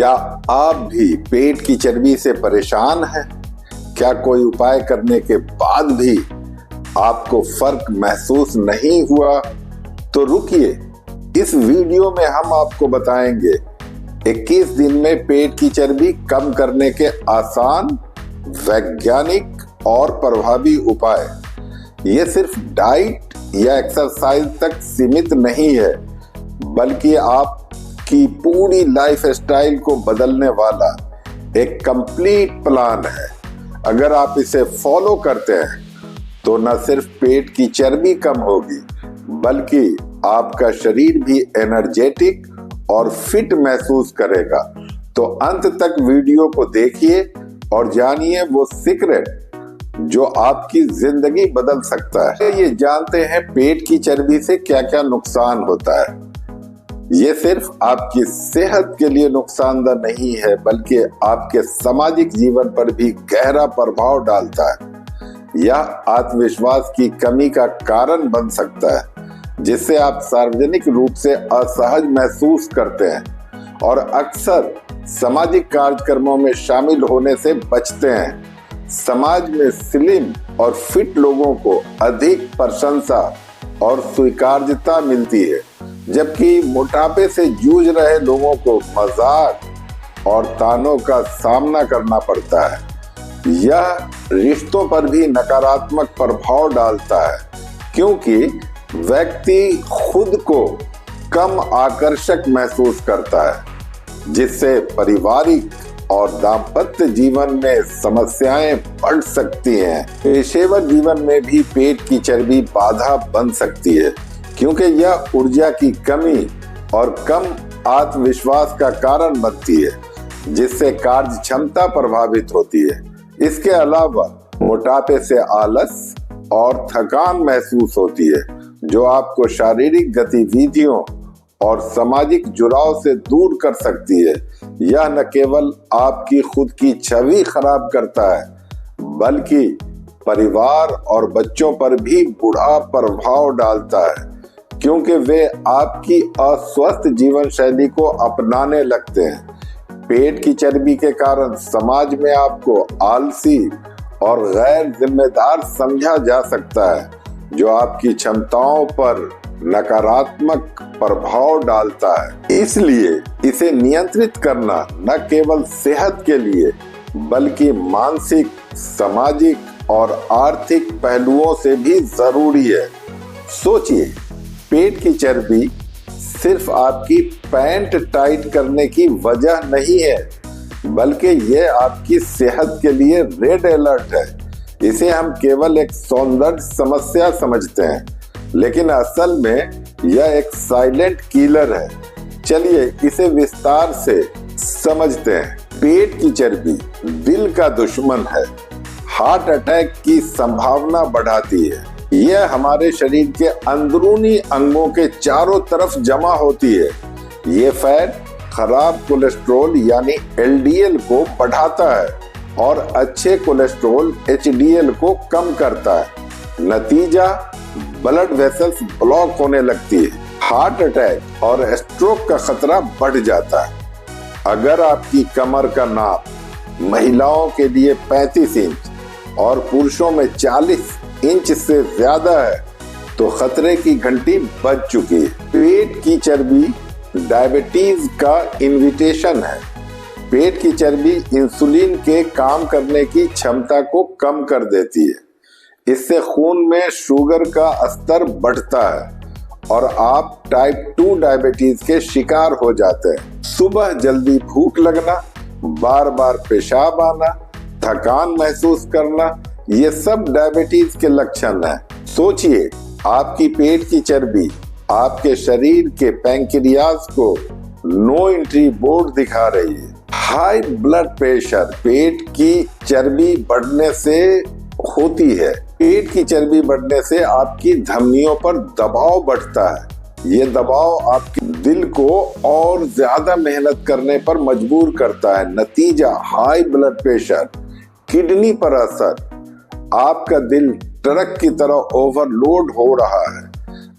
क्या आप भी पेट की चर्बी से परेशान हैं? क्या कोई उपाय करने के बाद भी आपको फर्क महसूस नहीं हुआ? तो रुकिए, इस वीडियो में हम आपको बताएंगे 21 दिन में पेट की चर्बी कम करने के आसान, वैज्ञानिक और प्रभावी उपाय। ये सिर्फ डाइट या एक्सरसाइज तक सीमित नहीं है, बल्कि आपकी पूरी लाइफ स्टाइल को बदलने वाला एक कंप्लीट प्लान है। अगर आप इसे फॉलो करते हैं तो न सिर्फ पेट की चर्बी कम होगी, बल्कि आपका शरीर भी एनर्जेटिक और फिट महसूस करेगा। तो अंत तक वीडियो को देखिए और जानिए वो सीक्रेट जो आपकी जिंदगी बदल सकता है। ये जानते हैं पेट की चर्बी से क्या क्या नुकसान होता है। ये सिर्फ आपकी सेहत के लिए नुकसानदायक नहीं है, बल्कि आपके सामाजिक जीवन पर भी गहरा प्रभाव डालता है। यह आत्मविश्वास की कमी का कारण बन सकता है, जिससे आप सार्वजनिक रूप से असहज महसूस करते हैं और अक्सर सामाजिक कार्यक्रमों में शामिल होने से बचते हैं। समाज में स्लिम और फिट लोगों को अधिक प्रशंसा और स्वीकार्यता मिलती है, जबकि मोटापे से जूझ रहे लोगों को मजाक और तानों का सामना करना पड़ता है। यह रिश्तों पर भी नकारात्मक प्रभाव डालता है, क्योंकि व्यक्ति खुद को कम आकर्षक महसूस करता है, जिससे पारिवारिक और दाम्पत्य जीवन में समस्याएं बढ़ सकती हैं। पेशेवर जीवन में भी पेट की चर्बी बाधा बन सकती है, क्योंकि यह ऊर्जा की कमी और कम आत्मविश्वास का कारण बनती है, जिससे कार्य क्षमता प्रभावित होती है। इसके अलावा मोटापे से आलस और थकान महसूस होती है, जो आपको शारीरिक गतिविधियों और सामाजिक जुड़ाव से दूर कर सकती है। यह न केवल आपकी खुद की छवि खराब करता है, बल्कि परिवार और बच्चों पर भी बुरा प्रभाव डालता है, क्योंकि वे आपकी अस्वस्थ जीवन शैली को अपनाने लगते हैं। पेट की चर्बी के कारण समाज में आपको आलसी और गैर जिम्मेदार समझा जा सकता है, जो आपकी क्षमताओं पर नकारात्मक प्रभाव डालता है। इसलिए इसे नियंत्रित करना न केवल सेहत के लिए, बल्कि मानसिक, सामाजिक और आर्थिक पहलुओं से भी जरूरी है। सोचिए, पेट की चर्बी सिर्फ आपकी पैंट टाइट करने की वजह नहीं है, बल्कि यह आपकी सेहत के लिए रेड अलर्ट है। इसे हम केवल एक सौंदर्य समस्या समझते हैं, लेकिन असल में यह एक साइलेंट किलर है। चलिए इसे विस्तार से समझते हैं। पेट की चर्बी दिल का दुश्मन है, हार्ट अटैक की संभावना बढ़ाती है। यह हमारे शरीर के अंदरूनी अंगों के चारों तरफ जमा होती है। ये फैट खराब कोलेस्ट्रॉल यानी एलडीएल को बढ़ाता है और अच्छे कोलेस्ट्रॉल एचडीएल को कम करता है। नतीजा, ब्लड वेसल्स ब्लॉक होने लगती है, हार्ट अटैक और स्ट्रोक का खतरा बढ़ जाता है। अगर आपकी कमर का नाप महिलाओं के लिए 35 इंच और पुरुषों में 40 इंच से ज्यादा है, तो खतरे की घंटी बज चुकी है। पेट की चर्बी डायबिटीज का इन्विटेशन है। पेट की चर्बी इंसुलिन के काम करने की क्षमता को कम कर देती है। इससे खून में शुगर का स्तर बढ़ता है और आप टाइप 2 डायबिटीज के शिकार हो जाते हैं। सुबह जल्दी भूख लगना, बार बार पेशाब आना, थकान महसूस करना, ये सब डायबिटीज के लक्षण हैं। सोचिए, आपकी पेट की चर्बी आपके शरीर के पैंक्रियाज को नो एंट्री बोर्ड दिखा रही है। हाई ब्लड प्रेशर पेट की चर्बी बढ़ने से होती है। पेट की चर्बी बढ़ने से आपकी धमनियों पर दबाव बढ़ता है। ये दबाव आपके दिल को और ज्यादा मेहनत करने पर मजबूर करता है। नतीजा, हाई ब्लड प्रेशर, किडनी पर असर, आपका दिल ट्रक की तरह ओवरलोड हो रहा है।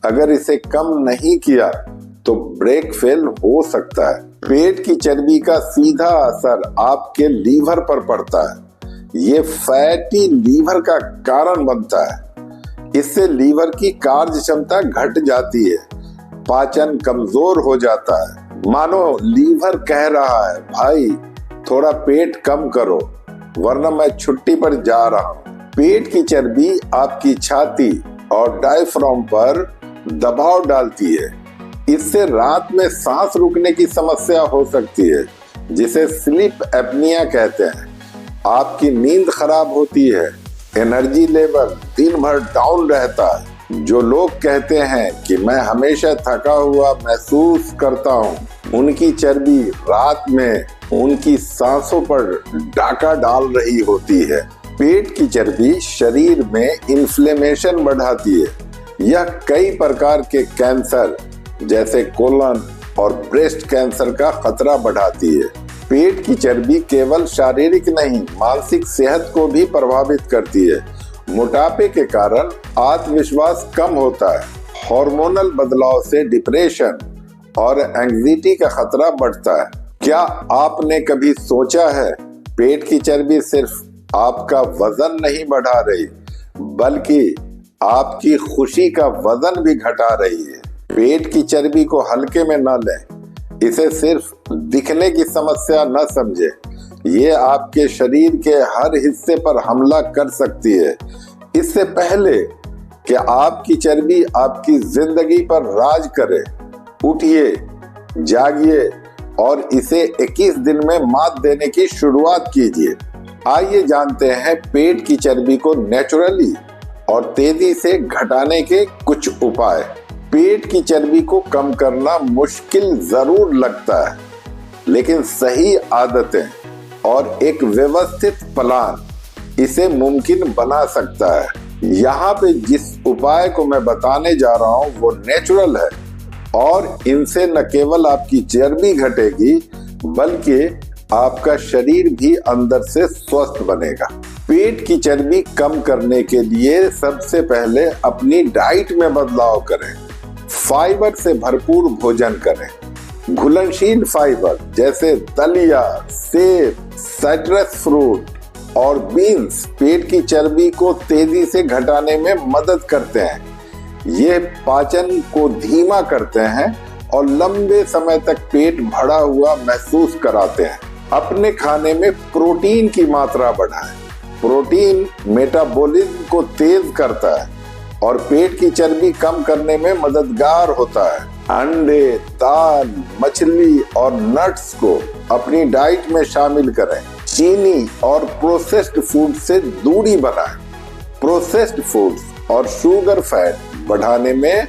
अगर इसे कम नहीं किया तो ब्रेक फेल हो सकता है। पेट की चर्बी का सीधा असर आपके लीवर पर पड़ता है। ये फैटी लीवर का कारण बनता है। इससे लीवर की कार्य क्षमता घट जाती है, पाचन कमजोर हो जाता है। मानो लीवर कह रहा है, भाई थोड़ा पेट कम करो वरना मैं छुट्टी पर जा रहा हूँ। पेट की चर्बी आपकी छाती और डायफ्राम पर दबाव डालती है। इससे रात में सांस रुकने की समस्या हो सकती है, जिसे स्लीप एपनिया कहते हैं। आपकी नींद खराब होती है, एनर्जी लेवल दिन भर डाउन रहता है। जो लोग कहते हैं कि मैं हमेशा थका हुआ महसूस करता हूँ, उनकी चर्बी रात में उनकी सांसों पर डाका डाल रही होती है। पेट की चर्बी शरीर में इन्फ्लेमेशन बढ़ाती है। यह कई प्रकार के कैंसर जैसे कोलन और ब्रेस्ट कैंसर का खतरा बढ़ाती है। पेट की चर्बी केवल शारीरिक नहीं, मानसिक सेहत को भी प्रभावित करती है। मोटापे के कारण आत्मविश्वास कम होता है। हार्मोनल बदलाव से डिप्रेशन और एंग्जाइटी का खतरा बढ़ता है। क्या आपने कभी सोचा है, पेट की चर्बी सिर्फ आपका वजन नहीं बढ़ा रही, बल्कि आपकी खुशी का वजन भी घटा रही है। पेट की चर्बी को हल्के में न लें। इसे सिर्फ दिखने की समस्या न समझे। ये आपके शरीर के हर हिस्से पर हमला कर सकती है। इससे पहले कि आपकी चर्बी आपकी जिंदगी पर राज करे, उठिए, जागिए और इसे 21 दिन में मात देने की शुरुआत कीजिए। आइए जानते हैं पेट की चर्बी को नेचुरली और तेजी से घटाने के कुछ उपाय। पेट की चर्बी को कम करना मुश्किल जरूर लगता है, लेकिन सही आदतें और एक व्यवस्थित प्लान इसे मुमकिन बना सकता है। यहाँ पे जिस उपाय को मैं बताने जा रहा हूँ वो नेचुरल है और इनसे न केवल आपकी चर्बी घटेगी, बल्कि आपका शरीर भी अंदर से स्वस्थ बनेगा। पेट की चर्बी कम करने के लिए सबसे पहले अपनी डाइट में बदलाव करें। फाइबर से भरपूर भोजन करें। घुलनशील फाइबर जैसे दलिया, सेब, साइट्रस फ्रूट और बीन्स पेट की चर्बी को तेजी से घटाने में मदद करते हैं। ये पाचन को धीमा करते हैं और लंबे समय तक पेट भरा हुआ महसूस कराते हैं। अपने खाने में प्रोटीन की मात्रा बढ़ाएं। प्रोटीन मेटाबॉलिज्म को तेज करता है और पेट की चर्बी कम करने में मददगार होता है। अंडे, दाल, मछली और नट्स को अपनी डाइट में शामिल करें। चीनी और प्रोसेस्ड फूड से दूरी बनाएं। प्रोसेस्ड फूड्स और शुगर फैट बढ़ाने में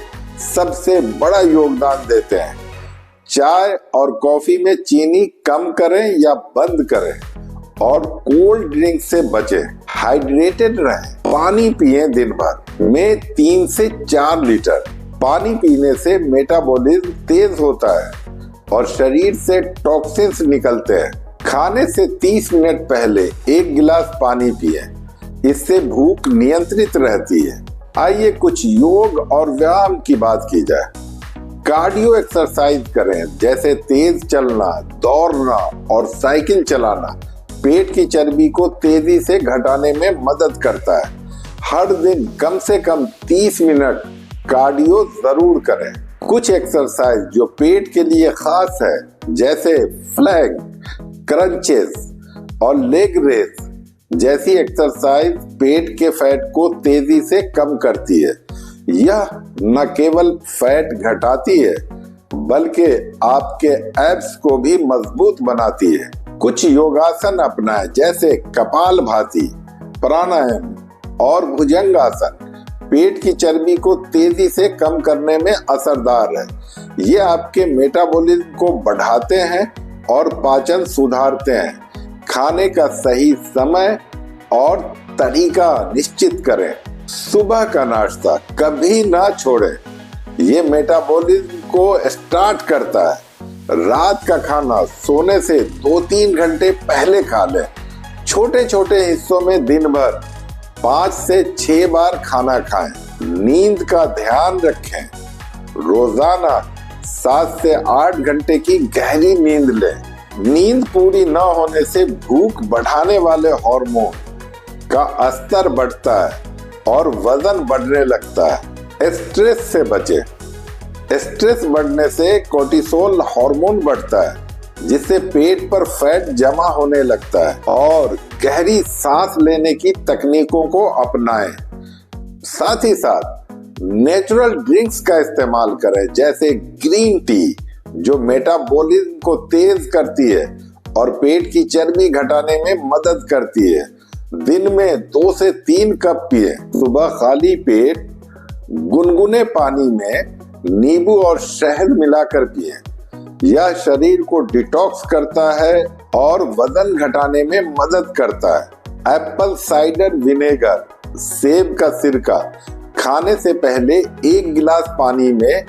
सबसे बड़ा योगदान देते हैं। चाय और कॉफी में चीनी कम करें या बंद करें और कोल्ड ड्रिंक से बचें। हाइड्रेटेड रहें। पानी पिएं। दिन भर में 3 से 4 लीटर पानी पीने से मेटाबॉलिज्म तेज होता है और शरीर से टॉक्सिन्स निकलते हैं। खाने से 30 मिनट पहले 1 गिलास पानी पिएं। इससे भूख नियंत्रित रहती है। आइए कुछ योग और व्यायाम की बात की जाए। कार्डियो एक्सरसाइज करें, जैसे तेज चलना, दौड़ना और साइकिल चलाना पेट की चर्बी को तेजी से घटाने में मदद करता है। हर दिन कम से कम 30 मिनट कार्डियो जरूर करें। कुछ एक्सरसाइज जो पेट के लिए खास है, जैसे फ्लैग, क्रंचेस और लेग रेस जैसी एक्सरसाइज पेट के फैट को तेजी से कम करती है। यह न केवल फैट घटाती है, बल्कि आपके एब्स को भी मजबूत बनाती है। कुछ योगासन अपनाएं, जैसे कपालभाति, प्राणायाम और भुजंगासन पेट की चर्बी को तेजी से कम करने में असरदार है। ये आपके मेटाबॉलिज्म को बढ़ाते हैं और पाचन सुधारते हैं। खाने का सही समय और तरीका निश्चित करें। सुबह का नाश्ता कभी ना छोड़ें। ये मेटाबॉलिज्म को स्टार्ट करता है। रात का खाना सोने से 2-3 घंटे पहले खा लें। छोटे छोटे हिस्सों में दिन भर 5 से 6 बार खाना खाएं। नींद का ध्यान रखें। रोजाना 7 से 8 घंटे की गहरी नींद लें। नींद पूरी न होने से भूख बढ़ाने वाले हार्मोन का स्तर बढ़ता है और वजन बढ़ने लगता है। स्ट्रेस से बचें। स्ट्रेस बढ़ने से कोर्टिसोल हार्मोन बढ़ता है जिससे पेट पर फैट जमा होने लगता है। और गहरी सांस लेने की तकनीकों को अपनाएं। साथ ही साथ नेचुरल ड्रिंक्स का इस्तेमाल करें, जैसे ग्रीन टी जो मेटाबॉलिज्म को तेज करती है और पेट की चर्बी घटाने में मदद करती है। दिन में 2 से 3 कप पिए। सुबह खाली पेट गुनगुने पानी में नींबू और शहद मिलाकर पिए। यह शरीर को डिटॉक्स करता है और वजन घटाने में मदद करता है। एप्पल साइडर विनेगर, सेब का सिरका, खाने से पहले 1 गिलास पानी में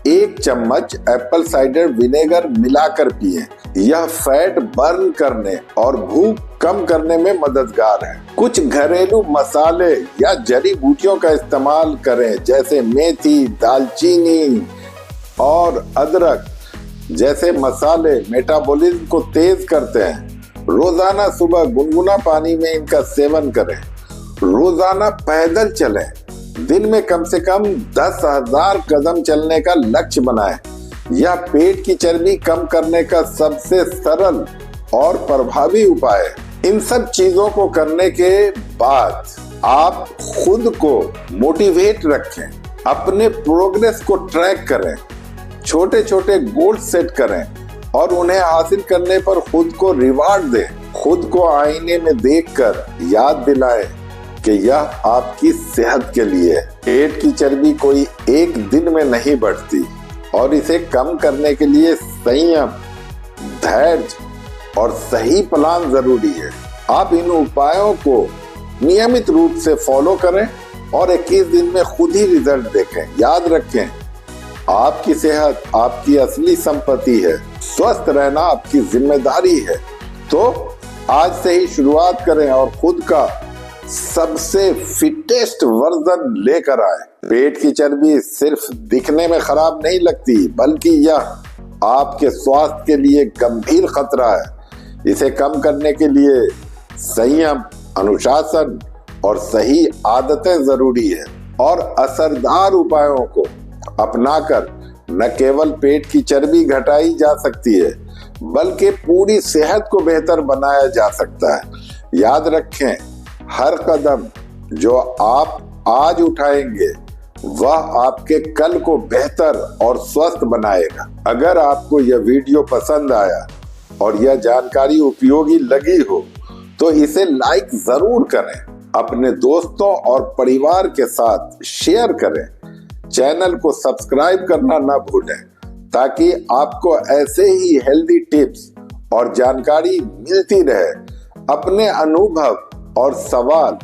1 चम्मच एप्पल साइडर विनेगर मिलाकर पिए। यह फैट बर्न करने और भूख कम करने में मददगार है। कुछ घरेलू मसाले या जड़ी बूटियों का इस्तेमाल करें, जैसे मेथी, दालचीनी और अदरक जैसे मसाले मेटाबॉलिज्म को तेज करते हैं। रोजाना सुबह गुनगुना पानी में इनका सेवन करें। रोजाना पैदल चलें। दिन में कम से कम 10,000 कदम चलने का लक्ष्य बनाएं। यह पेट की चर्बी कम करने का सबसे सरल और प्रभावी उपाय है। इन सब चीजों को करने के बाद आप खुद को मोटिवेट रखें, अपने प्रोग्रेस को ट्रैक करें, छोटे छोटे गोल सेट करें और उन्हें हासिल करने पर खुद को रिवार्ड दें। खुद को आईने में देखकर याद दिलाएं कि यह आपकी सेहत के लिए है। पेट की चर्बी कोई एक दिन में नहीं बढ़ती और इसे कम करने के लिए संयम, धैर्य और सही प्लान जरूरी है। आप इन उपायों को नियमित रूप से फॉलो करें और 21 दिन में खुद ही रिजल्ट देखें। याद रखें, आपकी सेहत आपकी असली संपत्ति है। स्वस्थ रहना आपकी जिम्मेदारी है। तो आज से ही शुरुआत करें और खुद का सबसे फिटेस्ट वर्जन लेकर आए। पेट की चर्बी सिर्फ दिखने में खराब नहीं लगती, बल्कि यह आपके स्वास्थ्य के लिए गंभीर खतरा है। इसे कम करने के लिए संयम, अनुशासन और सही आदतें जरूरी है। और असरदार उपायों को अपनाकर न केवल पेट की चर्बी घटाई जा सकती है, बल्कि पूरी सेहत को बेहतर बनाया जा सकता है। याद रखें, हर कदम जो आप आज उठाएंगे वह आपके कल को बेहतर और स्वस्थ बनाएगा। अगर आपको यह वीडियो पसंद आया और यह जानकारी उपयोगी लगी हो तो इसे लाइक जरूर करें, अपने दोस्तों और परिवार के साथ शेयर करें। चैनल को सब्सक्राइब करना ना भूलें ताकि आपको ऐसे ही हेल्दी टिप्स और जानकारी मिलती रहे। अपने अनुभव और सवाल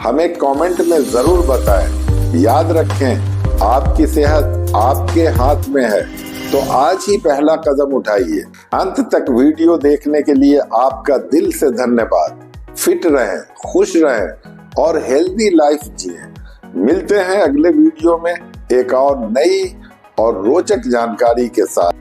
हमें कमेंट में जरूर बताएं। याद रखें, आपकी सेहत आपके हाथ में है, तो आज ही पहला कदम उठाइए। अंत तक वीडियो देखने के लिए आपका दिल से धन्यवाद। फिट रहें, खुश रहें और हेल्दी लाइफ जिएं। मिलते हैं अगले वीडियो में एक और नई और रोचक जानकारी के साथ।